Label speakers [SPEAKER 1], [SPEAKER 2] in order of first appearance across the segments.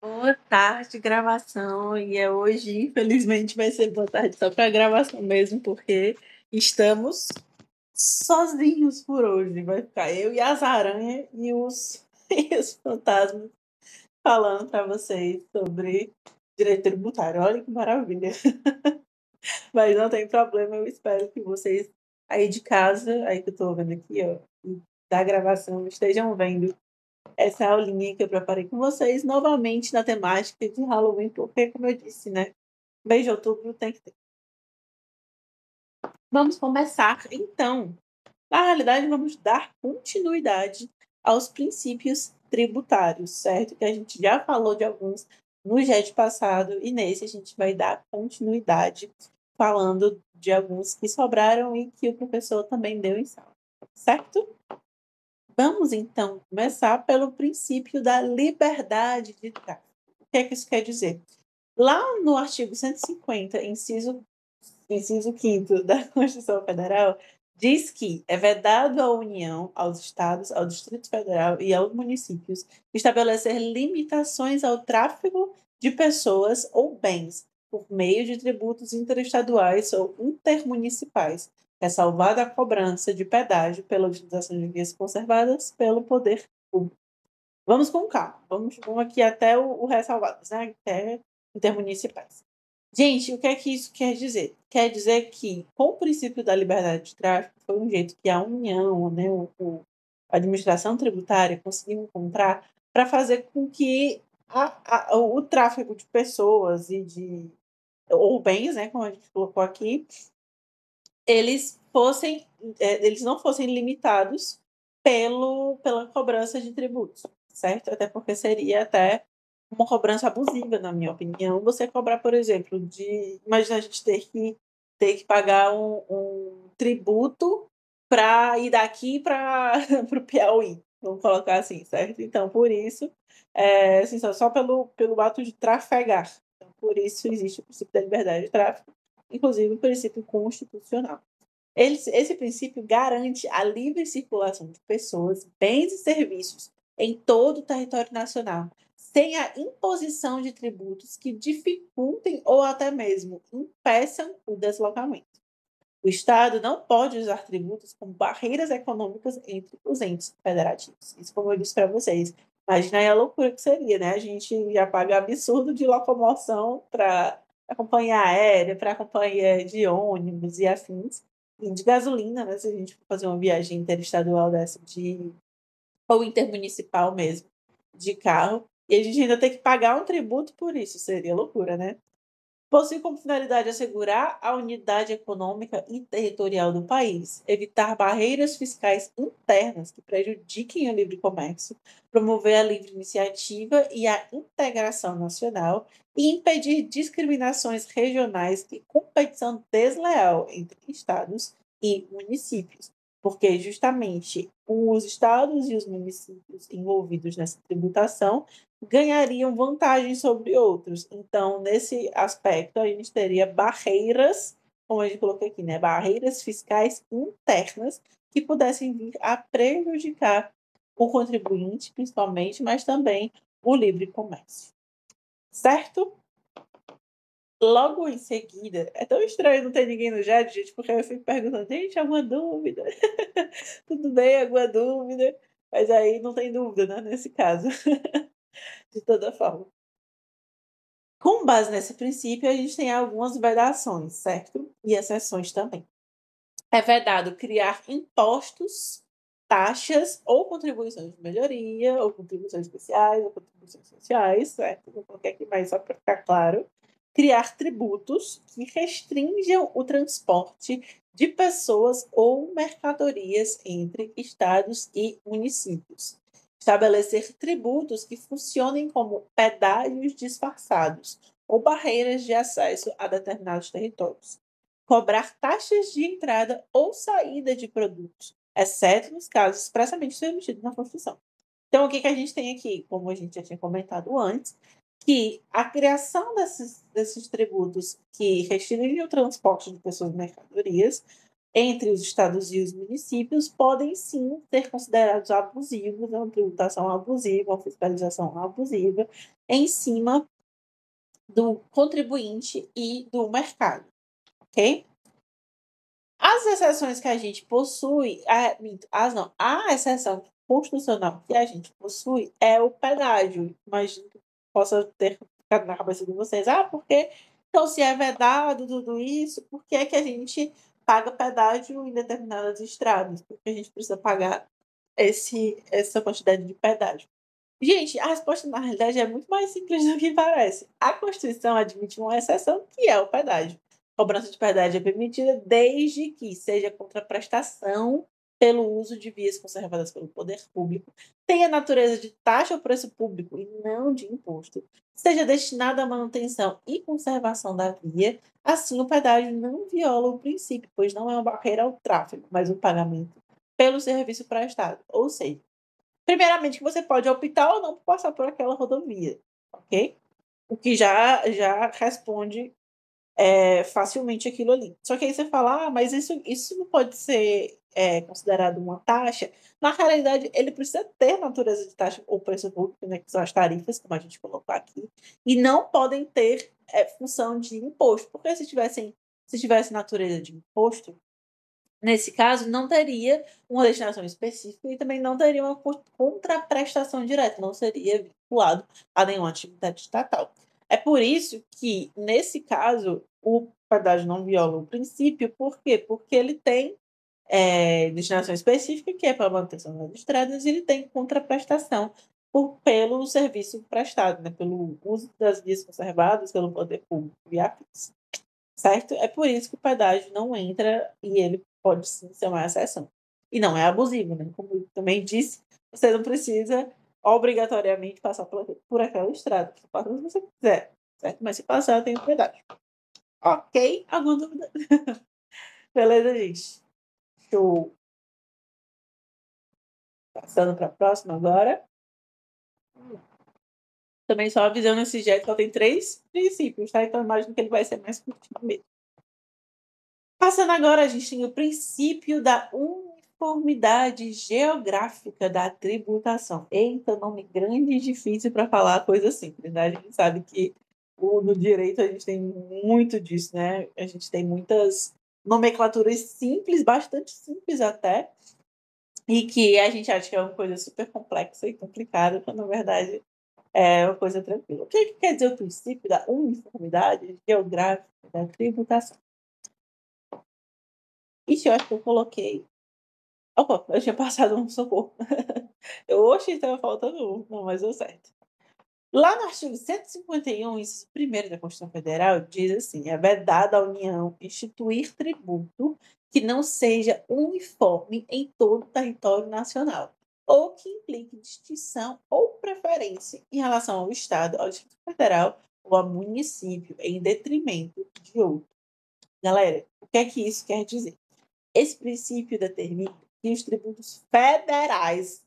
[SPEAKER 1] Boa tarde, gravação. E é hoje, infelizmente, vai ser boa tarde só para gravação mesmo, porque estamos sozinhos por hoje. Vai ficar eu e as aranhas e os, e os fantasmas falando para vocês sobre direito tributário. Olha que maravilha. Mas não tem problema, eu espero que vocês aí de casa, aí que eu estou vendo aqui, ó, da gravação, estejam vendo essa aulinha que eu preparei com vocês, novamente na temática de Halloween, porque, como eu disse, né? Mês de outubro tem que ter. Vamos começar, então. Na realidade, vamos dar continuidade aos princípios tributários, certo? Que a gente já falou de alguns no JET passado, e nesse a gente vai dar continuidade falando de alguns que sobraram e que o professor também deu em sala, certo? Vamos, então, começar pelo princípio da liberdade de tráfico. O que é que isso quer dizer? Lá no artigo 150, inciso 5º da Constituição Federal, diz que é vedado à União, aos Estados, ao Distrito Federal e aos municípios estabelecer limitações ao tráfego de pessoas ou bens por meio de tributos interestaduais ou intermunicipais, ressalvada a cobrança de pedágio pela utilização de vias conservadas pelo poder público. Vamos com calma, vamos aqui até o ressalvadas, né? Até intermunicipais. Gente, o que é que isso quer dizer? Quer dizer que, com o princípio da liberdade de tráfico, foi um jeito que a União, né, a administração tributária conseguiu encontrar para fazer com que o tráfego de pessoas ou bens, né, como a gente colocou aqui, eles não fossem limitados pela cobrança de tributos, certo? Até porque seria até uma cobrança abusiva, na minha opinião. Você cobrar, por exemplo, imagina a gente ter que pagar um tributo para ir daqui para o Piauí, vamos colocar assim, certo? Então, por isso, assim, só pelo ato de trafegar. Então, por isso existe o princípio da liberdade de tráfego, inclusive o princípio constitucional. Esse princípio garante a livre circulação de pessoas, bens e serviços em todo o território nacional, sem a imposição de tributos que dificultem ou até mesmo impeçam o deslocamento. O Estado não pode usar tributos como barreiras econômicas entre os entes federativos. Isso, como eu disse para vocês, imagina aí a loucura que seria, né? A gente já paga absurdo de locomoção para a companhia aérea, para a companhia de ônibus e afins, e de gasolina, né? Se a gente for fazer uma viagem interestadual dessa ou intermunicipal mesmo, de carro, e a gente ainda tem que pagar um tributo por isso, seria loucura, né? Possui como finalidade assegurar a unidade econômica e territorial do país, evitar barreiras fiscais internas que prejudiquem o livre comércio, promover a livre iniciativa e a integração nacional e impedir discriminações regionais e competição desleal entre estados e municípios, porque justamente os estados e os municípios envolvidos nessa tributação ganhariam vantagem sobre outros. Então, nesse aspecto, a gente teria barreiras, como a gente colocou aqui, né? Barreiras fiscais internas que pudessem vir a prejudicar o contribuinte, principalmente, mas também o livre comércio. Certo? Logo em seguida, é tão estranho não ter ninguém no chat, gente, porque eu fico perguntando, gente, alguma dúvida? Tudo bem, alguma dúvida? Mas aí não tem dúvida, né, nesse caso, de toda forma. Com base nesse princípio, a gente tem algumas vedações, certo? E exceções também. É vedado criar impostos, taxas ou contribuições de melhoria, ou contribuições especiais, ou contribuições sociais, certo? Vou colocar aqui mais só para ficar claro. Criar tributos que restringam o transporte de pessoas ou mercadorias entre estados e municípios. Estabelecer tributos que funcionem como pedágios disfarçados ou barreiras de acesso a determinados territórios. Cobrar taxas de entrada ou saída de produtos, exceto nos casos expressamente permitidos na Constituição. Então, o que a gente tem aqui, como a gente já tinha comentado antes, que a criação desses tributos que restringem o transporte de pessoas e mercadorias entre os estados e os municípios podem sim ser considerados abusivos, uma tributação abusiva, uma fiscalização abusiva em cima do contribuinte e do mercado, ok? As exceções que a gente possui, a exceção constitucional que a gente possui é o pedágio. Imagino que possa ter ficado na cabeça de vocês, porque então se é vedado tudo isso, por que é que a gente paga pedágio em determinadas estradas? Porque a gente precisa pagar essa quantidade de pedágio. Gente, a resposta na realidade é muito mais simples do que parece. A Constituição admite uma exceção, que é o pedágio. A cobrança de pedágio é permitida desde que seja contraprestação pelo uso de vias conservadas pelo poder público, tenha natureza de taxa ou preço público e não de imposto, seja destinada à manutenção e conservação da via. Assim, o pedágio não viola o princípio, pois não é uma barreira ao tráfego, mas um pagamento pelo serviço prestado. Ou seja, primeiramente, que você pode optar ou não por passar por aquela rodovia, ok? O que já responde facilmente aquilo ali. Só que aí você fala, mas isso não pode ser considerado uma taxa. Na realidade, ele precisa ter natureza de taxa ou preço público, né, que são as tarifas, como a gente colocou aqui, e não podem ter função de imposto, porque se tivesse natureza de imposto, nesse caso, não teria uma destinação específica e também não teria uma contraprestação direta, não seria vinculado a nenhuma atividade estatal. É por isso que, nesse caso, o pedágio não viola o princípio, por quê? Porque ele tem destinação específica, que é para a manutenção das estradas, e ele tem contraprestação pelo serviço prestado, né? Pelo uso das vias conservadas pelo poder público e afins. Certo? É por isso que o pedágio não entra e ele pode sim ser uma exceção. E não é abusivo, né? Como eu também disse, você não precisa obrigatoriamente passar por aquela estrada. Você passa se você quiser, certo? Mas se passar, tem o pedágio. Ok? Alguma dúvida? Beleza, gente? Show. Passando para a próxima agora. Também só avisando esse jet, só tem 3 princípios, tá? Então imagino que ele vai ser mais curtinho mesmo. Passando agora, a gente tem o princípio da uniformidade geográfica da tributação. Eita, nome grande e difícil para falar coisa simples, né? A gente sabe que no direito a gente tem muito disso, né? A gente tem muitas nomenclaturas simples, bastante simples até, e que a gente acha que é uma coisa super complexa e complicada, quando na verdade é uma coisa tranquila. O que quer dizer o princípio da uniformidade geográfica da tributação? Ixi, eu acho que eu coloquei. Opa, eu tinha passado um socorro. Oxe, estava faltando um. Não, mas deu certo. Lá no artigo 151, inciso 1º da Constituição Federal, diz assim: é vedado à União instituir tributo que não seja uniforme em todo o território nacional, ou que implique distinção ou preferência em relação ao Estado, ao Distrito Federal ou ao município, em detrimento de outro. Galera, o que é que isso quer dizer? Esse princípio determina que os tributos federais,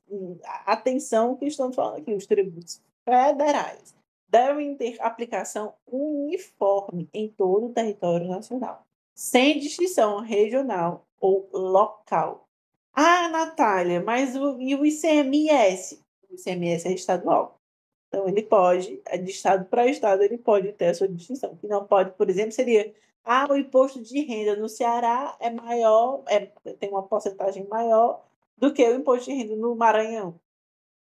[SPEAKER 1] atenção que estamos falando aqui, os tributos federais devem ter aplicação uniforme em todo o território nacional, sem distinção regional ou local. Ah, Natália, mas e o ICMS? O ICMS é estadual. Então, ele pode, de estado para estado, ele pode ter a sua distinção. O que não pode, por exemplo, seria o imposto de renda no Ceará é maior, tem uma porcentagem maior do que o imposto de renda no Maranhão.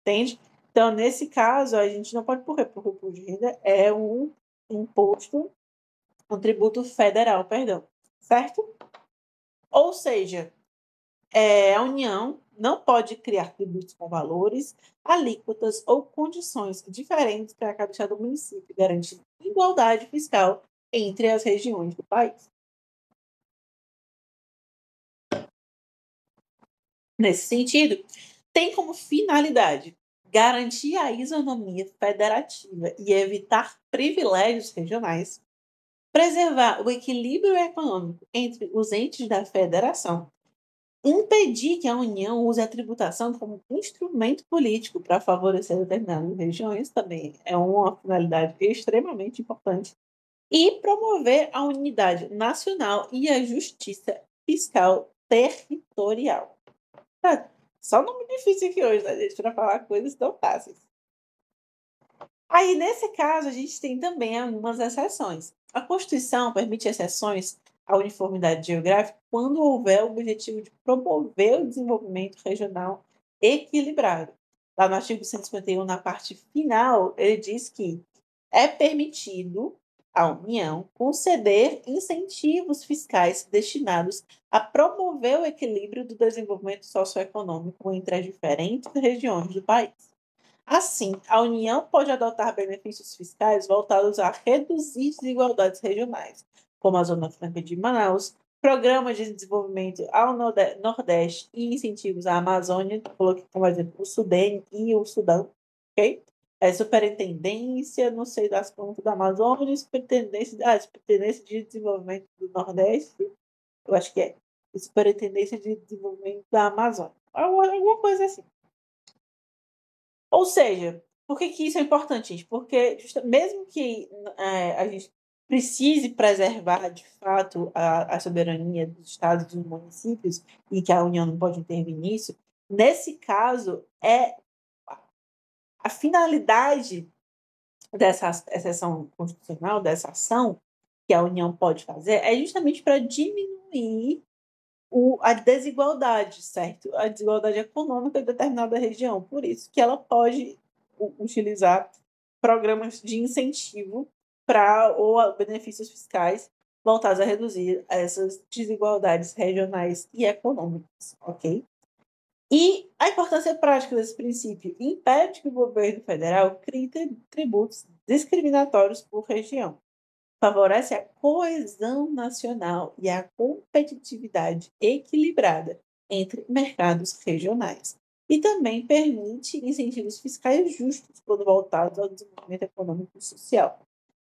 [SPEAKER 1] Entende? Então, nesse caso, a gente não pode, por quê? Porque o imposto de renda é um imposto, um tributo federal, perdão. Certo? Ou seja, a União não pode criar tributos com valores, alíquotas ou condições diferentes para cada estado do município, garantindo igualdade fiscal entre as regiões do país. Nesse sentido, tem como finalidade garantir a isonomia federativa e evitar privilégios regionais, preservar o equilíbrio econômico entre os entes da federação, impedir que a União use a tributação como instrumento político para favorecer determinadas regiões, também é uma finalidade extremamente importante, e promover a unidade nacional e a justiça fiscal territorial. Tá? Só nome difícil aqui hoje, né, gente, para falar coisas tão fáceis. Aí, nesse caso, a gente tem também algumas exceções. A Constituição permite exceções à uniformidade geográfica quando houver o objetivo de promover o desenvolvimento regional equilibrado. Lá no artigo 151, na parte final, ele diz que é permitido à União conceder incentivos fiscais destinados a promover o equilíbrio do desenvolvimento socioeconômico entre as diferentes regiões do país. Assim, a União pode adotar benefícios fiscais voltados a reduzir desigualdades regionais, como a Zona Franca de Manaus, programas de desenvolvimento ao Nordeste e incentivos à Amazônia, coloquei como exemplo o Sudene e o Sudão, ok? Superintendência, não sei das contas da Amazônia, Superintendência de Desenvolvimento do Nordeste, eu acho que é, Superintendência de Desenvolvimento da Amazônia, alguma coisa assim. Ou seja, por que isso é importante, gente? Porque mesmo que a gente precise preservar, de fato, a soberania dos estados e dos municípios e que a União não pode intervir nisso, nesse caso, a finalidade dessa exceção constitucional, dessa ação que a União pode fazer, é justamente para diminuir a desigualdade, certo? A desigualdade econômica de determinada região. Por isso que ela pode utilizar programas de incentivo ou benefícios fiscais voltados a reduzir essas desigualdades regionais e econômicas, ok? E a importância prática desse princípio impede que o governo federal crie tributos discriminatórios por região, favorece a coesão nacional e a competitividade equilibrada entre mercados regionais. E também permite incentivos fiscais justos quando voltados ao desenvolvimento econômico e social.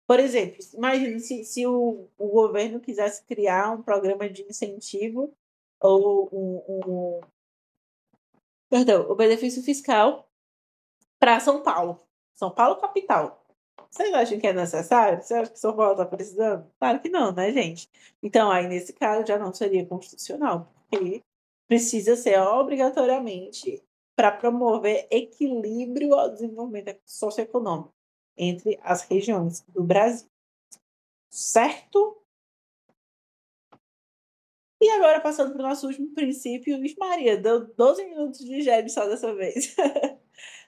[SPEAKER 1] Por exemplo, imagine se o governo quisesse criar um programa de incentivo ou o benefício fiscal para São Paulo. São Paulo capital. Vocês acham que é necessário? Você acha que São Paulo está precisando? Claro que não, né, gente? Então, aí, nesse caso, já não seria constitucional, porque precisa ser obrigatoriamente para promover equilíbrio ao desenvolvimento socioeconômico entre as regiões do Brasil. Certo? E agora, passando para o nosso último princípio, Vixe Maria, deu 12 minutos de gênio só dessa vez.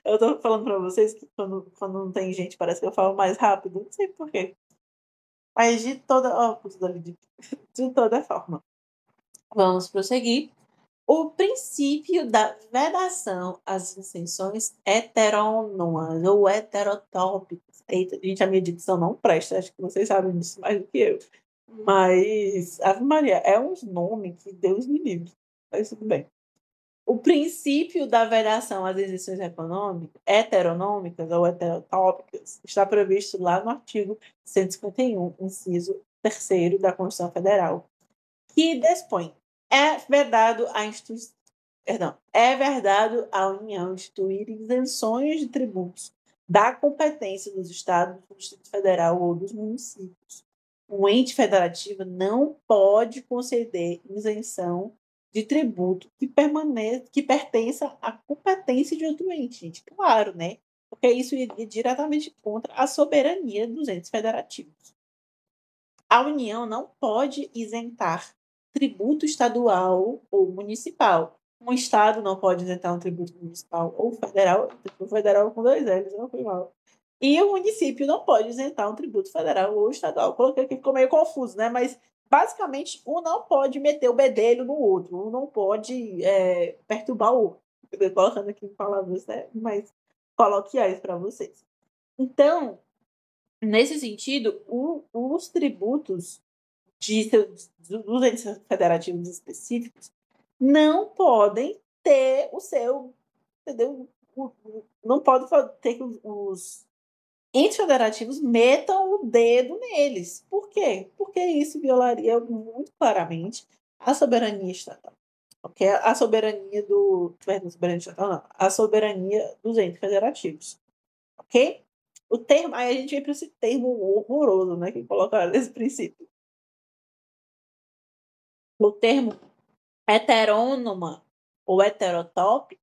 [SPEAKER 1] Eu tô falando para vocês que quando não tem gente, parece que eu falo mais rápido, não sei por quê. Mas de toda forma, vamos prosseguir. O princípio da vedação às extensões heterônomas ou heterotópicas. Eita, gente, a minha dicção não presta, acho que vocês sabem disso mais do que eu. Mas, Ave Maria, é um nome que Deus me livre. Mas tudo bem. O princípio da vedação às isenções heteronômicas ou heterotópicas está previsto lá no artigo 151, inciso 3º da Constituição Federal, que dispõe: é verdade a União instituir isenções de tributos da competência dos estados, do Distrito Federal ou dos municípios. Um ente federativo não pode conceder isenção de tributo que pertença à competência de outro ente, gente. Claro, né? Porque isso iria diretamente contra a soberania dos entes federativos. A União não pode isentar tributo estadual ou municipal. Um estado não pode isentar um tributo municipal ou federal, tributo federal com 2 L's, não foi mal. E o município não pode isentar um tributo federal ou estadual. Coloquei aqui, ficou meio confuso, né? Mas, basicamente, um não pode meter o bedelho no outro, um não pode perturbar o outro. Estou colocando aqui palavras, né, mais coloquiais para vocês. Então, nesse sentido, os tributos dos entes federativos específicos não podem ter o seu, entendeu? Não pode ter que os entes federativos metam o dedo neles. Por quê? Porque isso violaria muito claramente a soberania estatal. Okay? A soberania soberania estatal, não, a soberania dos entes federativos. Ok? O termo, aí a gente vem para esse termo horroroso, né, que colocaram nesse princípio. o termo heterônoma ou heterotópica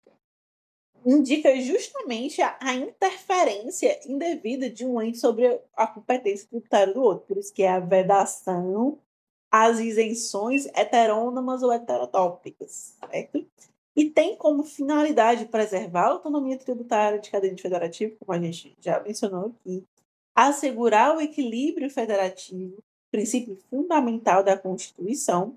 [SPEAKER 1] indica justamente a interferência indevida de um ente sobre a competência tributária do outro. Por isso que é a vedação às isenções heterônomas ou heterotópicas, certo? E tem como finalidade preservar a autonomia tributária de cada ente federativo, como a gente já mencionou aqui, assegurar o equilíbrio federativo, princípio fundamental da Constituição,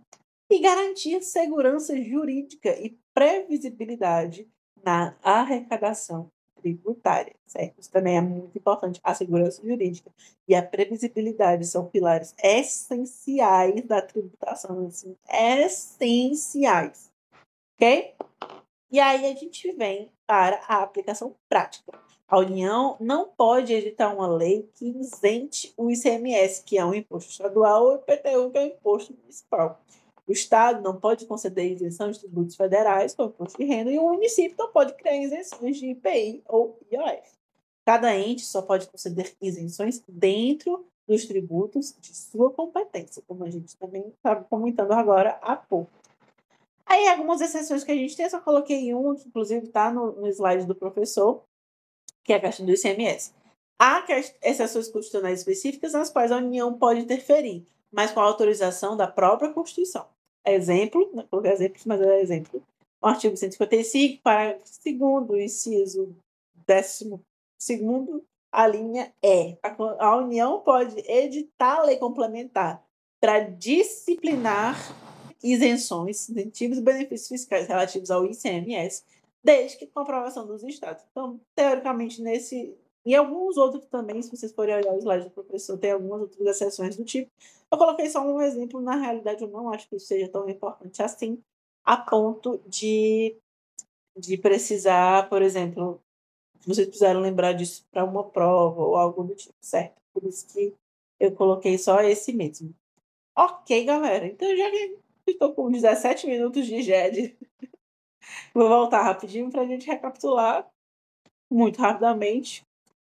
[SPEAKER 1] e garantir segurança jurídica e previsibilidade na arrecadação tributária, certo? Isso também é muito importante. A segurança jurídica e a previsibilidade são pilares essenciais da tributação, assim, essenciais, ok? E aí a gente vem para a aplicação prática. A União não pode editar uma lei que isente o ICMS, que é um imposto estadual, ou o IPTU, que é um imposto municipal. O Estado não pode conceder isenção de tributos federais, como imposto de renda, e o município não pode criar isenções de IPI ou IOF. Cada ente só pode conceder isenções dentro dos tributos de sua competência, como a gente também está comentando agora há pouco. Aí, algumas exceções que a gente tem, eu só coloquei uma, que inclusive está no slide do professor, que é a questão do ICMS. Há exceções constitucionais específicas nas quais a União pode interferir, mas com a autorização da própria Constituição. Exemplo, não coloquei exemplos, mas é exemplo. O artigo 155, parágrafo 2º, inciso 12º, a linha E. A União pode editar a lei complementar para disciplinar isenções, incentivos e benefícios fiscais relativos ao ICMS, desde que com a aprovação dos estados. Então, teoricamente, e alguns outros também, se vocês forem olhar os slides do professor, tem algumas outras exceções do tipo. Eu coloquei só um exemplo, na realidade, eu não acho que isso seja tão importante assim, a ponto de precisar, por exemplo, vocês precisaram lembrar disso para uma prova ou algo do tipo, certo? Por isso que eu coloquei só esse mesmo. Ok, galera. Então, já que estou com 17 minutos de GED, vou voltar rapidinho para a gente recapitular muito rapidamente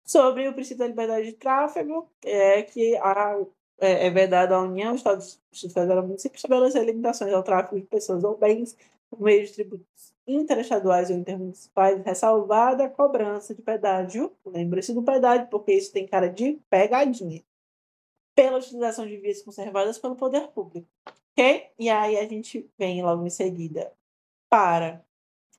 [SPEAKER 1] sobre o princípio da liberdade de tráfego, que é vedado à União, Estados Federal e município estabelecer limitações ao tráfego de pessoas ou bens por meio de tributos interestaduais ou intermunicipais, ressalvada a cobrança de pedágio. Lembre-se do pedágio, porque isso tem cara de pegadinha. Pela utilização de vias conservadas pelo poder público. Ok? E aí a gente vem logo em seguida para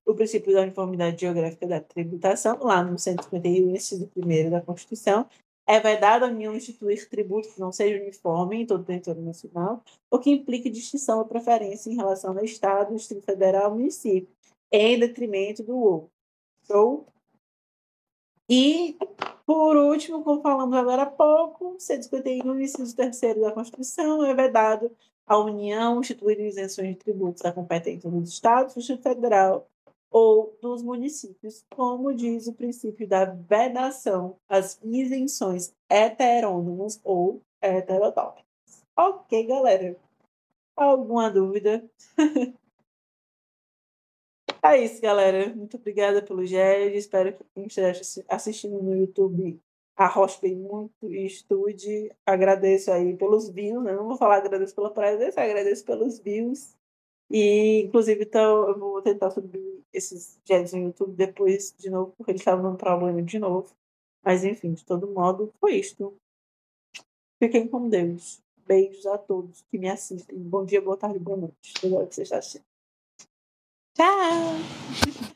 [SPEAKER 1] o princípio da uniformidade geográfica da tributação, lá no 151, inciso 1º da Constituição. É vedado a União instituir tributo que não seja uniforme em todo o território nacional, o que implique distinção ou preferência em relação ao Estado, Distrito Federal, município, em detrimento do outro. Show? E, por último, como falamos agora há pouco, 151, inciso 3º da Constituição, é vedado à União instituir isenções de tributos à competência dos Estados, do Distrito Federal ou dos municípios, como diz o princípio da vedação às isenções heterônomas ou heterotópicas. Ok, galera. Alguma dúvida? É isso, galera. Muito obrigada pelo GED. Espero que quem esteja assistindo no YouTube arroche muito e estude. Agradeço aí pelos views, né? Não vou falar agradeço pela presença, agradeço pelos views. E, inclusive, então, eu vou tentar subir esses GEDs no YouTube depois de novo, porque eles estavam dando problema de novo. Mas, enfim, de todo modo, foi isto. Fiquem com Deus. Beijos a todos que me assistem. Bom dia, boa tarde, boa noite. Agora que você está assistindo. Tchau!